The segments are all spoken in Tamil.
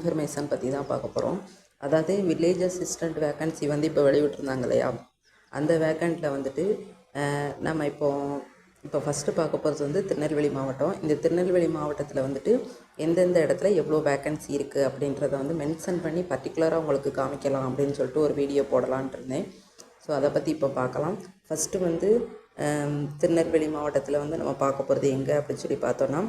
இன்ஃபர்மேஷன் பற்றி தான் பார்க்க போகிறோம். அதாவது வில்லேஜ் அசிஸ்டண்ட் வேக்கன்சி வந்து இப்போ வெளியிட்டிருந்தாங்க இல்லையா, அந்த வேக்கண்ட்டில் வந்துட்டு நம்ம இப்போ ஃபஸ்ட்டு பார்க்க போகிறது வந்து திருநெல்வேலி மாவட்டம். இந்த திருநெல்வேலி மாவட்டத்தில் வந்துட்டு எந்தெந்த இடத்துல எவ்வளோ வேக்கன்சி இருக்குது அப்படின்றத வந்து மென்ஷன் பண்ணி பர்டிகுலராக உங்களுக்கு காமிக்கலாம் அப்படின்னு சொல்லிட்டு ஒரு வீடியோ போடலான்ட்டு இருந்தேன். ஸோ அதை பற்றி இப்போ பார்க்கலாம். ஃபஸ்ட்டு வந்து திருநெல்வேலி மாவட்டத்தில் வந்து நம்ம பார்க்க போகிறது எங்கே அப்படின்னு சொல்லி பார்த்தோன்னா,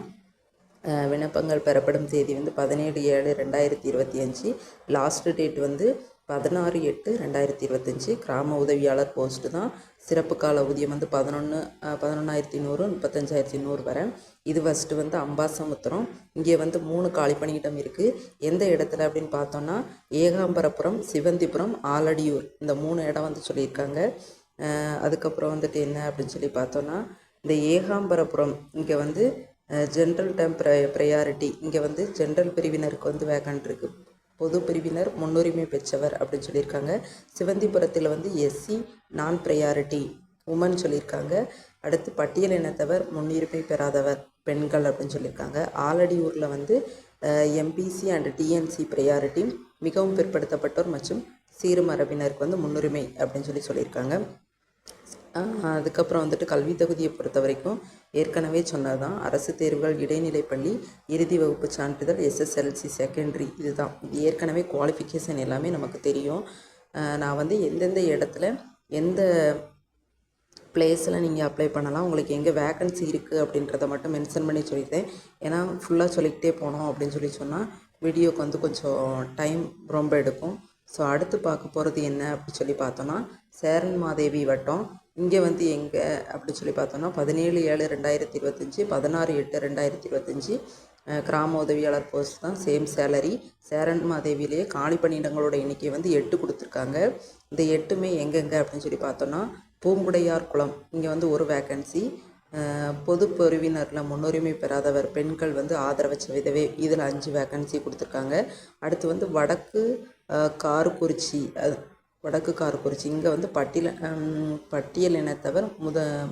விண்ணப்பங்கள் பெறப்படும் தேதி வந்து 17/7/2025, லாஸ்ட்டு டேட் வந்து 16/8/2025. கிராம உதவியாளர் போஸ்ட்டு தான். சிறப்பு கால ஊதியம் வந்து 11,100 35,100 வரை. இது ஃபஸ்ட்டு வந்து அம்பாசமுத்திரம். இங்கே வந்து 3 காலி பணியிடம் இருக்குது. எந்த இடத்துல அப்படின்னு பார்த்தோன்னா, ஏகாம்பரபுரம், சிவந்திபுரம், ஆலடியூர், இந்த 3 இடம் வந்து சொல்லியிருக்காங்க. அதுக்கப்புறம் வந்துட்டு என்ன அப்படின்னு சொல்லி பார்த்தோன்னா, இந்த ஏகாம்பரபுரம் இங்கே வந்து ஜென்ரல் டைம் ப்ரையாரிட்டி, இங்கே வந்து ஜென்ரல் பிரிவினருக்கு வந்து வேக்கண்ட் இருக்குது. பொது பிரிவினர் முன்னுரிமை பெற்றவர் அப்படின்னு சொல்லியிருக்காங்க. சிவந்திபுரத்தில் வந்து எஸ்சி நான் ப்ரையாரிட்டி உமன் சொல்லியிருக்காங்க. அடுத்து பட்டியல் இனத்தவர் முன்னுரிமை பெறாதவர் பெண்கள் அப்படின்னு சொல்லியிருக்காங்க. ஆலடியூரில் வந்து எம்பிசி அண்ட் டிஎன்சி ப்ரையாரிட்டி, மிகவும் பிற்படுத்தப்பட்டோர் மற்றும் சீர்மரபினருக்கு வந்து முன்னுரிமை அப்படின்னு சொல்லியிருக்காங்க. அதுக்கப்புறம் வந்துட்டு கல்வி தகுதியை பொறுத்த வரைக்கும் ஏற்கனவே சொன்னது தான். அரசு தேர்வுகள், இடைநிலைப்பள்ளி, இறுதி வகுப்பு சான்றிதழ், எஸ்எஸ்எல்சி செகண்டரி, இதுதான். இது ஏற்கனவே குவாலிஃபிகேஷன் எல்லாமே நமக்கு தெரியும். நான் வந்து எந்தெந்த இடத்துல எந்த பிளேஸில் நீங்கள் அப்ளை பண்ணலாம், உங்களுக்கு எங்கே வேக்கன்சி இருக்குது அப்படின்றத மட்டும் மென்ஷன் பண்ணி சொல்லியிருந்தேன். ஏன்னா ஃபுல்லாக சொல்லிக்கிட்டே போனோம் அப்படின்னு சொன்னால் வீடியோக்கு வந்து கொஞ்சம் டைம் ரொம்ப எடுக்கும். ஸோ அடுத்து பார்க்க போகிறது என்ன அப்படின்னு சொல்லி பார்த்தோன்னா, சேரன் மாதேவி வட்டம். இங்கே வந்து எங்கே அப்படி சொல்லி பார்த்தோன்னா, 17/7/2025, 16/8/2025 கிராம உதவியாளர் போஸ்ட் தான். Same salary. சேரன் மாதேவிலேயே காலி பணியிடங்களோட எண்ணிக்கை வந்து 8 கொடுத்துருக்காங்க. இந்த 8மே எங்கெங்கே அப்படின்னு சொல்லி பார்த்தோன்னா, பூங்குடையார் குளம், இங்கே வந்து ஒரு வேக்கன்சி. பொது பிரிவினரில் முன்னுரிமை பெறாதவர் பெண்கள் வந்து ஆதரவற்ற விதவை, இதில் 5 வேக்கன்சி கொடுத்துருக்காங்க. அடுத்து வந்து வடக்கு காரக்குறிச்சி, இங்கே வந்து பட்டியல் இனத்தவர்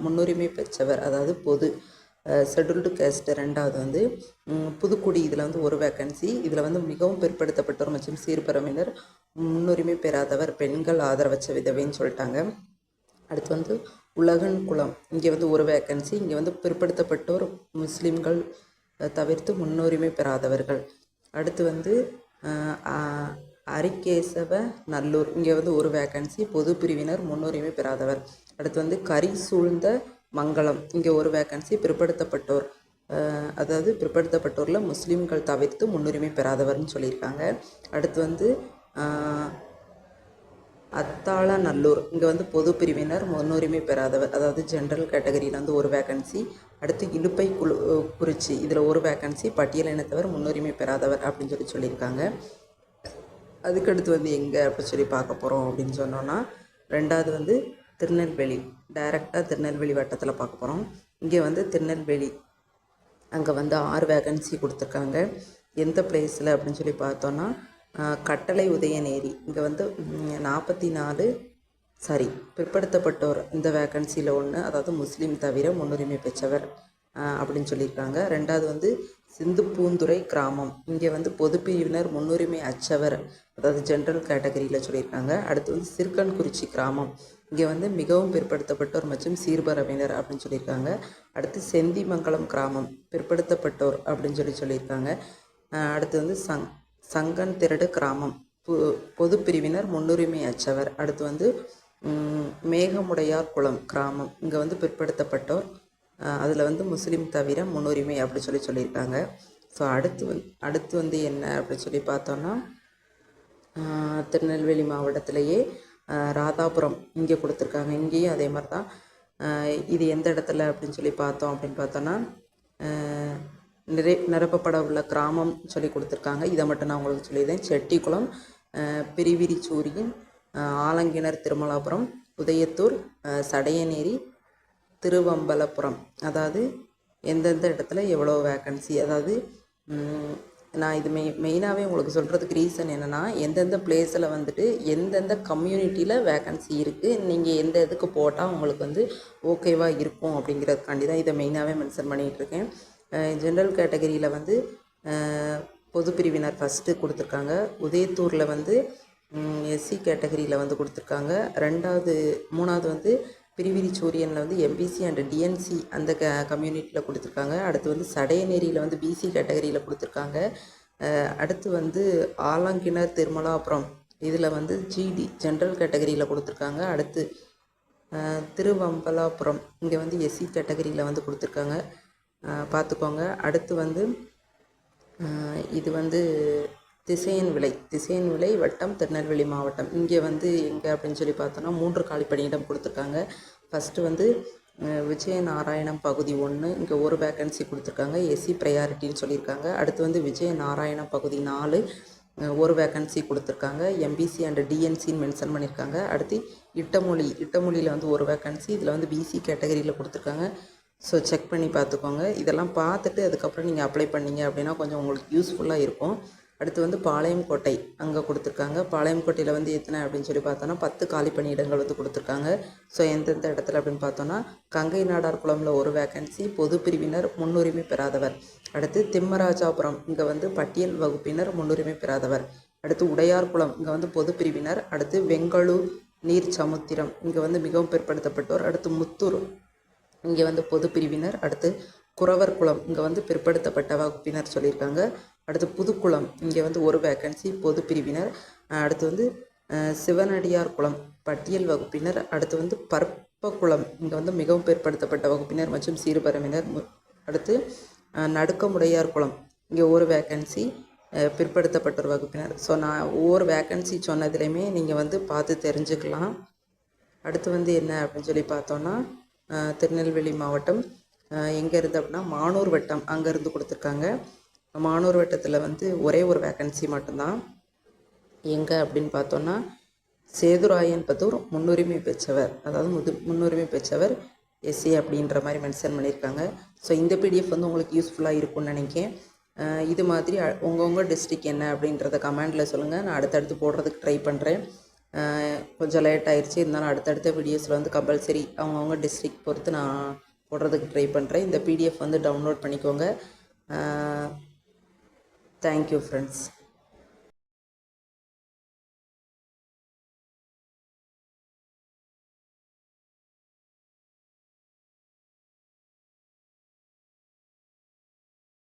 முன்னுரிமை பெற்றவர், அதாவது பொது ஷெட்யூல்டு கேஸ்ட். ரெண்டாவது வந்து புதுக்குடி, இதில் வந்து ஒரு வேக்கன்சி. இதில் வந்து மிகவும் பிற்படுத்தப்பட்டவர் மற்றும் சீர்பரவினர் முன்னுரிமை பெறாதவர் பெண்கள் ஆதரவற்ற விதவைன்னு சொல்லிட்டாங்க. அடுத்து வந்து உலகன் குளம், இங்கே வந்து ஒரு வேக்கன்சி. இங்கே வந்து பிற்படுத்தப்பட்டோர் முஸ்லீம்கள் தவிர்த்து முன்னுரிமை பெறாதவர்கள். அடுத்து வந்து அரிகேசவ நல்லூர், இங்கே வந்து ஒரு வேக்கன்சி. பொது பிரிவினர் முன்னுரிமை பெறாதவர். அடுத்து வந்து கரி சூழ்ந்த மங்கலம், இங்கே ஒரு வேக்கன்சி. பிற்படுத்தப்பட்டோர், அதாவது பிற்படுத்தப்பட்டோரில் முஸ்லீம்கள் தவிர்த்து முன்னுரிமை பெறாதவர்னு சொல்லியிருக்காங்க. அடுத்து வந்து அத்தாளநல்லூர், இங்கே வந்து பொது பிரிவினர் முன்னுரிமை பெறாதவர், அதாவது ஜென்ரல் கேட்டகரியில் வந்து ஒரு வேக்கன்சி. அடுத்து இலுப்பை குறிச்சி, இதில் ஒரு வேக்கன்சி. பட்டியல் இனத்தவர் முன்னுரிமை பெறாதவர் அப்படின்னு சொல்லியிருக்காங்க. அதுக்கடுத்து வந்து எங்கே அப்படி சொல்லி பார்க்க போகிறோம் அப்படின்னு சொன்னோன்னா, ரெண்டாவது வந்து திருநெல்வேலி, டைரெக்டாக திருநெல்வேலி வட்டத்தில் பார்க்க போகிறோம். இங்கே வந்து திருநெல்வேலி, அங்கே வந்து 6 வேக்கன்சி கொடுத்துருக்காங்க. எந்த பிளேஸில் அப்படின்னு சொல்லி பார்த்தோன்னா, கட்டளை உதயநேரி, இங்கே வந்து 44 பிற்படுத்தப்பட்டோர், இந்த வேக்கன்சியில் 1, அதாவது முஸ்லீம் தவிர முன்னுரிமை பெற்றவர் அப்படின்னு சொல்லியிருக்காங்க. ரெண்டாவது வந்து சிந்துப்பூந்துறை கிராமம், இங்கே வந்து பொது பிரிவினர் முன்னுரிமை அற்றவர், அதாவது ஜென்ரல் கேட்டகரியில் சொல்லியிருக்காங்க. அடுத்து வந்து சிறுக்கன்குறிச்சி கிராமம், இங்கே வந்து மிகவும் பிற்படுத்தப்பட்டோர் மற்றும் சீர்பரவினர் அப்படின்னு சொல்லியிருக்காங்க. அடுத்து செந்திமங்கலம் கிராமம், பிற்படுத்தப்பட்டோர் அப்படின்னு சொல்லியிருக்காங்க. அடுத்து வந்து சங்கன் திரடு கிராமம், பொது பிரிவினர் முன்னுரிமை அற்றவர். அடுத்து வந்து மேகமுடையார் குளம் கிராமம், இங்கே வந்து பிற்படுத்தப்பட்டோர், அதில் வந்து முஸ்லீம் தவிர முன்னுரிமை அப்படி சொல்லியிருக்காங்க. ஸோ அடுத்து வந்து என்ன அப்படின்னு சொல்லி பார்த்தோன்னா, திருநெல்வேலி மாவட்டத்திலேயே ராதாபுரம் இங்கே கொடுத்துருக்காங்க. இங்கேயும் அதே மாதிரி தான். இது எந்த இடத்துல அப்படின்னு பார்த்தோன்னா நிரப்பப்பட உள்ள கிராமம் சொல்லி கொடுத்துருக்காங்க. இதை மட்டும் நான் உங்களுக்கு சொல்லியிருந்தேன். செட்டிக்குளம், பிரிவிரிச்சூரியின், ஆலங்கிணர், திருமலாபுரம், உதயத்தூர், சடையநேரி, திருவம்பலபுரம், அதாவது எந்தெந்த இடத்துல எவ்வளோ வேக்கன்சி. அதாவது நான் இது மெயினாகவே உங்களுக்கு சொல்கிறதுக்கு ரீசன் என்னென்னா, எந்தெந்த பிளேஸில் வந்துட்டு எந்தெந்த கம்யூனிட்டியில் வேக்கன்சி இருக்குது, நீங்கள் எந்த இதுக்கு போட்டால் உங்களுக்கு வந்து ஓகேவாக இருக்கும் அப்படிங்கிறதுக்காண்டி தான் இதை மெயினாகவே மென்ஷன் பண்ணிகிட்ருக்கேன். ஜென்ரல் கேட்டகரியில் வந்து பொது பிரிவினர் ஃபஸ்ட்டு கொடுத்துருக்காங்க. உதயத்தூரில் வந்து எஸ்சி கேட்டகரியில் வந்து கொடுத்துருக்காங்க. மூணாவது வந்து பிரிவிரிச்சூரியனில் வந்து எம்பிசி அண்ட் டிஎன்சி அந்த கம்யூனிட்டியில் கொடுத்துருக்காங்க. அடுத்து வந்து சடையநேரியில் வந்து பிசி கேட்டகரியில் கொடுத்துருக்காங்க. அடுத்து வந்து ஆலங்கிணர் திருமலாபுரம் இதில் வந்து ஜிடி ஜென்ரல் கேட்டகரியில் கொடுத்துருக்காங்க. அடுத்து திருவம்பலாபுரம் இங்கே வந்து எஸ்சி கேட்டகரியில் வந்து கொடுத்துருக்காங்க, பார்த்துக்கோங்க. அடுத்து வந்து இது வந்து திசையன் விலை வட்டம் திருநெல்வேலி மாவட்டம். இங்கே வந்து எங்கே அப்படின்னு சொல்லி பார்த்தோன்னா 3 காலி பணியிடம் கொடுத்துருக்காங்க. ஃபஸ்ட்டு வந்து விஜயநாராயணம் பகுதி 1 இங்கே ஒரு வேக்கன்சி கொடுத்துருக்காங்க, எஸ்சி ப்ரையாரிட்டின்னு சொல்லியிருக்காங்க. அடுத்து வந்து விஜயநாராயணம் பகுதி 4 ஒரு வேக்கன்சி கொடுத்துருக்காங்க, எம்பிசி அண்ட் டிஎன்சின்னு மென்ஷன் பண்ணியிருக்காங்க. அடுத்து இட்டமொழியில் வந்து ஒரு வேக்கன்சி, இதில் வந்து பிசி கேட்டகரியில் கொடுத்துருக்காங்க. ஸோ செக் பண்ணி பார்த்துக்கோங்க. இதெல்லாம் பார்த்துட்டு அதுக்கப்புறம் நீங்கள் அப்ளை பண்ணிங்க அப்படின்னா கொஞ்சம் உங்களுக்கு யூஸ்ஃபுல்லாக இருக்கும். அடுத்து வந்து பாளையங்கோட்டை அங்கே கொடுத்துருக்காங்க. பாளையங்கோட்டையில் வந்து எத்தனை அப்படின்னு சொல்லி பார்த்தோன்னா 10 காலி பணியிடங்கள் வந்து கொடுத்துருக்காங்க. ஸோ எந்தெந்த இடத்துல அப்படின்னு பார்த்தோன்னா கங்கை நாடார் குளமில் ஒரு வேக்கன்சி, பொது பிரிவினர் முன்னுரிமை பெறாதவர். அடுத்து திம்மராஜாபுரம் இங்கே வந்து பட்டியல் வகுப்பினர் முன்னுரிமை பெறாதவர். அடுத்து உடையார்குளம் இங்கே வந்து பொது பிரிவினர். அடுத்து வெங்களூர் நீர் சமுத்திரம் இங்கே வந்து மிகவும் பிற்படுத்தப்பட்டோர். அடுத்து முத்தூர் இங்கே வந்து பொது பிரிவினர். அடுத்து குறவர்குளம் இங்கே வந்து பிற்படுத்தப்பட்ட வகுப்பினர் சொல்லியிருக்காங்க. அடுத்து புதுக்குளம் இங்கே வந்து ஒரு வேக்கன்சி, பொது பிரிவினர். அடுத்து வந்து சிவனடியார் குளம் பட்டியல் வகுப்பினர். அடுத்து வந்து பற்பகுளம் இங்கே வந்து மிகவும் பிற்படுத்தப்பட்ட வகுப்பினர் மற்றும் சிறுபான்மையினர். அடுத்து நடுக்கமுடையார் குளம் இங்கே ஒரு வேக்கன்சி, பிற்படுத்தப்பட்ட வகுப்பினர். ஸோ நான் ஒவ்வொரு வேக்கன்சி சொன்னதுலேயுமே நீங்கள் வந்து பார்த்து தெரிஞ்சுக்கலாம். அடுத்து வந்து என்ன அப்படின்னு சொல்லி பார்த்தோன்னா திருநெல்வேலி மாவட்டம் எங்கே இருந்து அப்படின்னா மானூர் வட்டம் அங்கேருந்து கொடுத்துருக்காங்க. மானூர் வட்டத்தில் வந்து ஒரே ஒரு வேக்கன்சி மட்டும்தான். எங்கே அப்படின்னு பார்த்தோன்னா சேதுராயன்புத்தூர் முன்னுரிமை பெற்றவர், அதாவது முன்னுரிமை பெற்றவர் எஸ்சி அப்படின்ற மாதிரி மென்ஷன் பண்ணியிருக்காங்க. ஸோ இந்த பிடிஎஃப் வந்து உங்களுக்கு யூஸ்ஃபுல்லாக இருக்கும்னு நினைக்கிறேன். இது மாதிரி உங்கள் டிஸ்ட்ரிக் என்ன அப்படின்றத கமெண்டில் சொல்லுங்கள். நான் அடுத்தடுத்து போடுறதுக்கு ட்ரை பண்ணுறேன். கொஞ்சம் லேட் ஆயிடுச்சு, இருந்தாலும் அடுத்தடுத்த வீடியோஸில் வந்து கம்பல்சரி அவங்கவுங்க டிஸ்ட்ரிக் பொறுத்து நான் போடுறதுக்கு ட்ரை பண்ணுறேன். இந்த பிடிஎஃப் வந்து டவுன்லோட் பண்ணிக்கோங்க. Thank you friends.